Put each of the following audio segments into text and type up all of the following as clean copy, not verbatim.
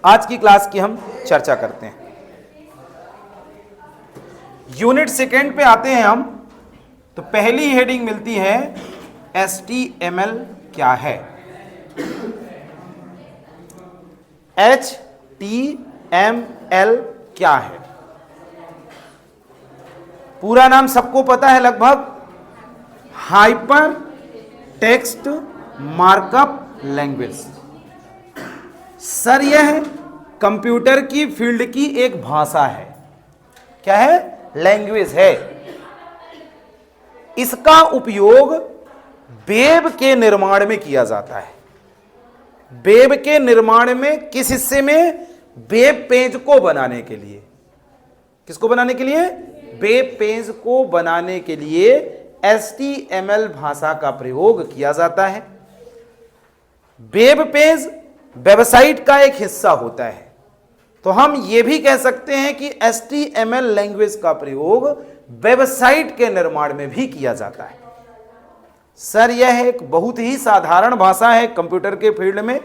आज की क्लास की हम चर्चा करते हैं। यूनिट सेकेंड पे आते हैं हम, तो पहली हेडिंग मिलती है HTML क्या है। HTML क्या है? पूरा नाम सबको पता है लगभग, hyper text markup language. Sir यह कंप्यूटर की फील्ड की एक भाषा है। क्या है? लैंग्वेज है। इसका उपयोग वेब के निर्माण में किया जाता है। वेब के निर्माण में किस हिस्से में? वेब पेज को बनाने के लिए। किसको बनाने के लिए? वेब पेज को बनाने के लिए HTML भाषा का प्रयोग किया जाता है। वेब पेज वेबसाइट का एक हिस्सा होता है, तो हम यह भी कह सकते हैं कि HTML लैंग्वेज का प्रयोग वेबसाइट के निर्माण में भी किया जाता है। सर यह एक बहुत ही साधारण भाषा है कंप्यूटर के फील्ड में,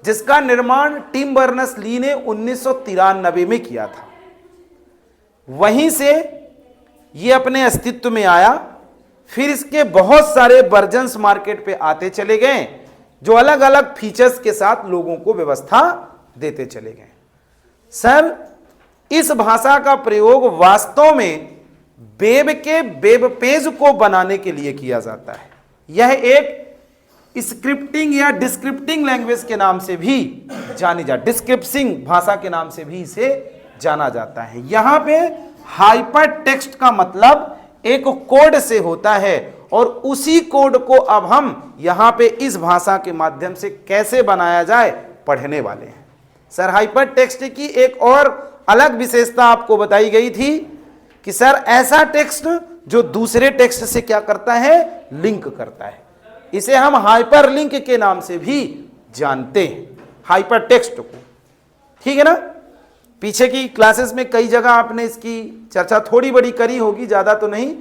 जिसका निर्माण टिम बर्नर्स-ली ने 1993 में किया था। वहीं से यह अपने अस्तित्व में आया। फिर इसके बहुत सारे वर्जन्स मार्केट पे आते चले गए, जो अलग अलग फीचर्स के साथ लोगों को व्यवस्था देते चले गए। सर इस भाषा का प्रयोग वास्तव में वेब के वेब पेज को बनाने के लिए किया जाता है। यह एक स्क्रिप्टिंग या डिस्क्रिप्टिंग लैंग्वेज के नाम से भी जानी जाती, डिस्क्रिप्टिंग भाषा के नाम से भी इसे जाना जाता है। यहां पे हाइपर टेक्स्ट का मतलब एक कोड से होता है, और उसी कोड को अब हम यहां पे इस भाषा के माध्यम से कैसे बनाया जाए पढ़ने वाले हैं। सर हाइपर टेक्स्ट की एक और अलग विशेषता आपको बताई गई थी कि सर ऐसा टेक्स्ट जो दूसरे टेक्स्ट से क्या करता है? लिंक करता है। इसे हम हाइपर लिंक के नाम से भी जानते हैं, हाइपर टेक्स्ट को। ठीक है ना? पीछे की क्लासेस में कई जगह आपने इसकी चर्चा थोड़ी बड़ी करी होगी, ज्यादा तो नहीं,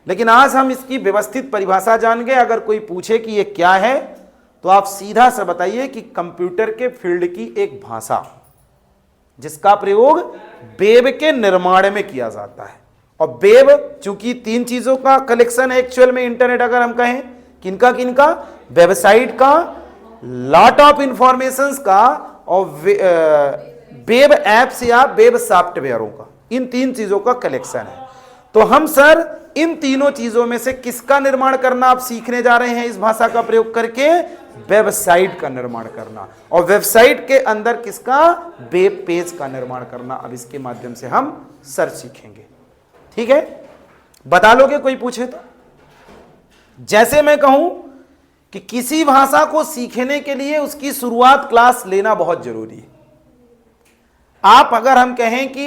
लेकिन आज हम इसकी व्यवस्थित परिभाषा जान गए। अगर कोई पूछे कि ये क्या है, तो आप सीधा सा बताइए कि कंप्यूटर के फील्ड की एक भाषा जिसका प्रयोग वेब के निर्माण में किया जाता है। और वेब चूंकि तीन चीजों का कलेक्शन है एक्चुअल में, इंटरनेट अगर हम कहें, किनका किनका? वेबसाइट का, लॉट ऑफ इंफॉर्मेशंस का, और वेब एप्स या वेब सॉफ्टवेयरों का। इन तीन चीजों का कलेक्शन है। तो हम सर इन तीनों चीजों में से किसका निर्माण करना आप सीखने जा रहे हैं इस भाषा का प्रयोग करके? वेबसाइट का निर्माण करना। और वेबसाइट के अंदर किसका? वेब पेज का निर्माण करना। अब इसके माध्यम से हम सर सीखेंगे। ठीक है? बता लोगे कोई पूछे तो? जैसे मैं कहूं कि किसी भाषा को सीखने के लिए उसकी शुरुआत क्लास लेना बहुत जरूरी है। आप अगर हम कहें कि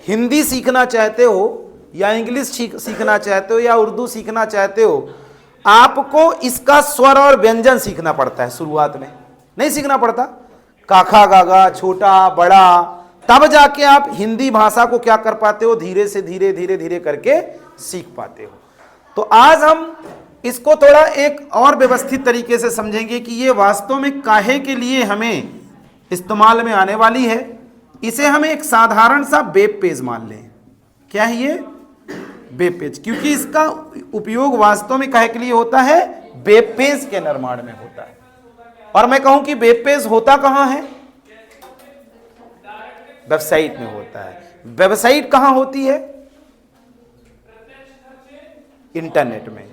हिंदी सीखना चाहते हो या इंग्लिश सीखना चाहते हो या उर्दू सीखना चाहते हो, आपको इसका स्वर और व्यंजन सीखना पड़ता है। शुरुआत में नहीं सीखना पड़ता, काखा गागा, छोटा बड़ा, तब जाके आप हिंदी भाषा को क्या कर पाते हो? धीरे से धीरे धीरे धीरे करके सीख पाते हो। तो आज हम इसको थोड़ा एक और व्यवस्थित तरीके से समझेंगे कि ये वास्तव में काहे के लिए हमें इस्तेमाल में आने वाली है। इसे हम एक साधारण सा वेब पेज मान लें। क्या है ये? Web page. क्योंकि इसका उपयोग वास्तव में काहे के लिए होता है? वेब पेज के निर्माण में होता है। और मैं कहूं कि वेब पेज होता कहां है? वेबसाइट में होता है। वेबसाइट कहां होती है? इंटरनेट में।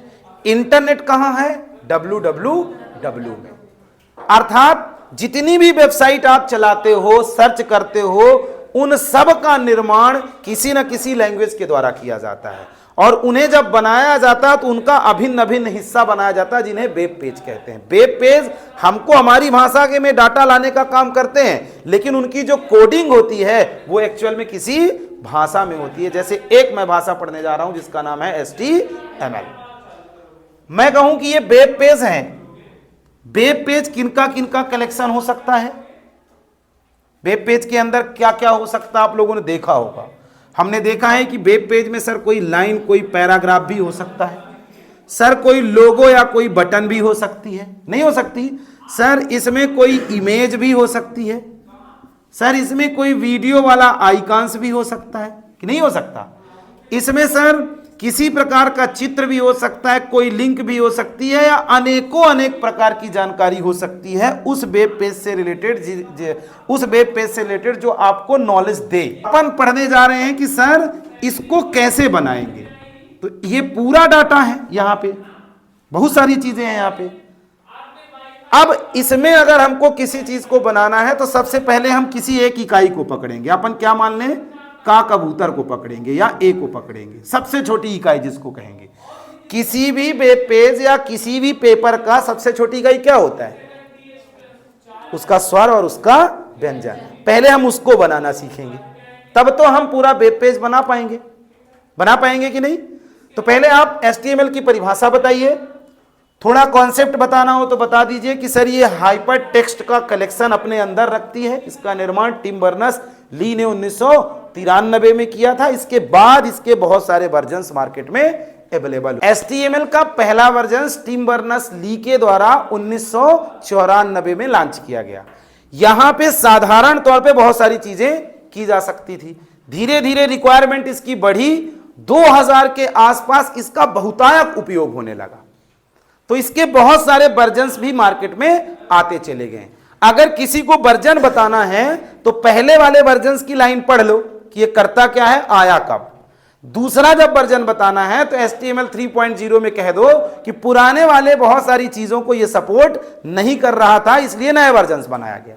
इंटरनेट कहां है? www में। अर्थात जितनी भी वेबसाइट आप चलाते हो, सर्च करते हो, उन सब का निर्माण किसी न किसी लैंग्वेज के द्वारा किया जाता है। और उन्हें जब बनाया जाता है तो उनका अभिन्न अभिन्न हिस्सा बनाया जाता है, जिन्हें वेब पेज कहते हैं। वेब पेज हमको हमारी भाषा के में डाटा लाने का काम करते हैं, लेकिन उनकी जो कोडिंग होती है वो एक्चुअल में किसी भाषा में होती है। जैसे एक मैं भाषा पढ़ने जा रहा हूं जिसका नाम है HTML। मैं कहूं कि ये वेब पेज है। वेब पेज किनका किनका कलेक्शन हो सकता है? वेब पेज के अंदर क्या क्या हो सकता है आप लोगों ने देखा होगा। हमने देखा है कि वेब पेज में सर कोई लाइन, कोई पैराग्राफ भी हो सकता है। सर कोई लोगो या कोई बटन भी हो सकती है। नहीं हो सकती? सर इसमें कोई इमेज भी हो सकती है। सर इसमें कोई वीडियो वाला आइकॉन्स भी हो सकता है कि नहीं हो सकता? इसमें सर किसी प्रकार का चित्र भी हो सकता है, कोई लिंक भी हो सकती है, या अनेक प्रकार की जानकारी हो सकती है उस वेब पेज से रिलेटेड जो आपको नॉलेज दे। अपन पढ़ने जा रहे हैं कि सर इसको कैसे बनाएंगे। तो ये पूरा डाटा है, यहां पे बहुत सारी चीजें हैं यहां पे। अब इसमें अगर हमको किसी चीज को बनाना है तो सबसे पहले हम किसी एक इकाई को पकड़ेंगे। अपन क्या मान लें, का कबूतर को पकड़ेंगे या ए को पकड़ेंगे, सबसे छोटी इकाई जिसको कहेंगे। किसी भी वेब पेज या किसी भी पेपर का सबसे छोटी इकाई क्या होता है? उसका स्वर और उसका व्यंजन। पहले हम उसको बनाना सीखेंगे, तब तो हम पूरा वेब पेज बना पाएंगे कि नहीं? तो पहले आप HTML की परिभाषा बताइए। थोड़ा कॉन्सेप्ट बताना हो तो बता दीजिए कि सर ये हाइपर टेक्स्ट का कलेक्शन अपने अंदर रखती है। इसका निर्माण टिम बर्नर्स-ली ने 1993 में किया था। इसके बाद इसके बहुत सारे वर्जन्स मार्केट में अवेलेबल। HTML का पहला वर्जन टिम बर्नर्स-ली के द्वारा 1994 में लॉन्च किया गया। यहां पे साधारण तौर पे बहुत सारी चीजें की जा सकती थी। धीरे धीरे रिक्वायरमेंट इसकी बढ़ी, 2000 के आसपास इसका बहुतायत उपयोग होने लगा। तो इसके बहुत सारे वर्जन्स भी मार्केट में आते चले गए। अगर किसी को वर्जन बताना है तो पहले वाले वर्जन्स की लाइन पढ़ लो कि ये करता क्या है, आया कब। दूसरा जब वर्जन बताना है तो HTML 3.0 में कह दो कि पुराने वाले बहुत सारी चीजों को ये सपोर्ट नहीं कर रहा था, इसलिए नए वर्जन्स बनाया गया।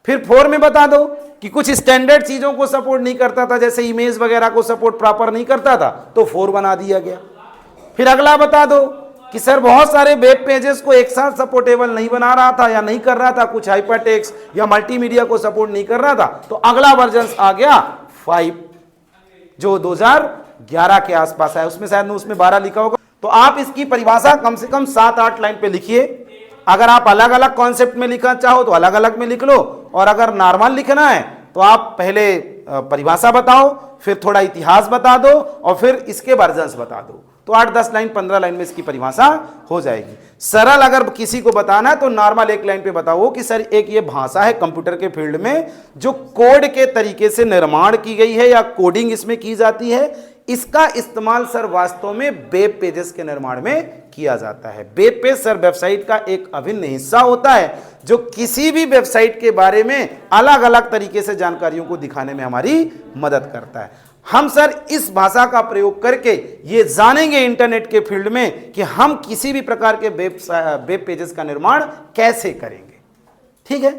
फिर 4 में बता दो कि कुछ स्टैंडर्ड चीजों को सपोर्ट नहीं करता था, जैसे इमेज वगैरह को सपोर्ट प्रॉपर नहीं करता था, तो 4 बना दिया गया। फिर अगला बता दो कि सर बहुत सारे वेब पेजेस को एक साथ सपोर्टेबल नहीं बना रहा था या नहीं कर रहा था, कुछ हाइपरटेक्स्ट या मल्टीमीडिया को सपोर्ट नहीं कर रहा था, तो अगला वर्जन आ गया 5, जो 2011 के आसपास है। उसमें शायद उसमें 12 लिखा होगा। तो आप इसकी परिभाषा कम से कम 7-8 लाइन पे लिखिए। अगर आप अलग अलग कॉन्सेप्ट में लिखना चाहो तो अलग अलग में लिख लो, और अगर नॉर्मल लिखना है तो आप पहले परिभाषा बताओ, फिर थोड़ा इतिहास बता दो, और फिर इसके वर्जन्स बता दो। तो 8-10 लाइन 15 लाइन में इसकी परिभाषा हो जाएगी। सरल अगर किसी को बताना है तो नॉर्मल 1 लाइन पे बताओ कि सर एक ये भाषा है कंप्यूटर के फील्ड में जो कोड के तरीके से निर्माण की गई है या कोडिंग इसमें की जाती है। इसका इस्तेमाल सर वास्तव में वेब पेजेस के निर्माण में किया जाता है। वेब पेज सर वेबसाइट का एक अभिन्न हिस्सा होता है जो किसी भी वेबसाइट के बारे में अलग अलग तरीके से जानकारियों को दिखाने में हमारी मदद करता है। हम सर इस भाषा का प्रयोग करके ये जानेंगे इंटरनेट के फील्ड में कि हम किसी भी प्रकार के वेब पेजेस का निर्माण कैसे करेंगे। ठीक है।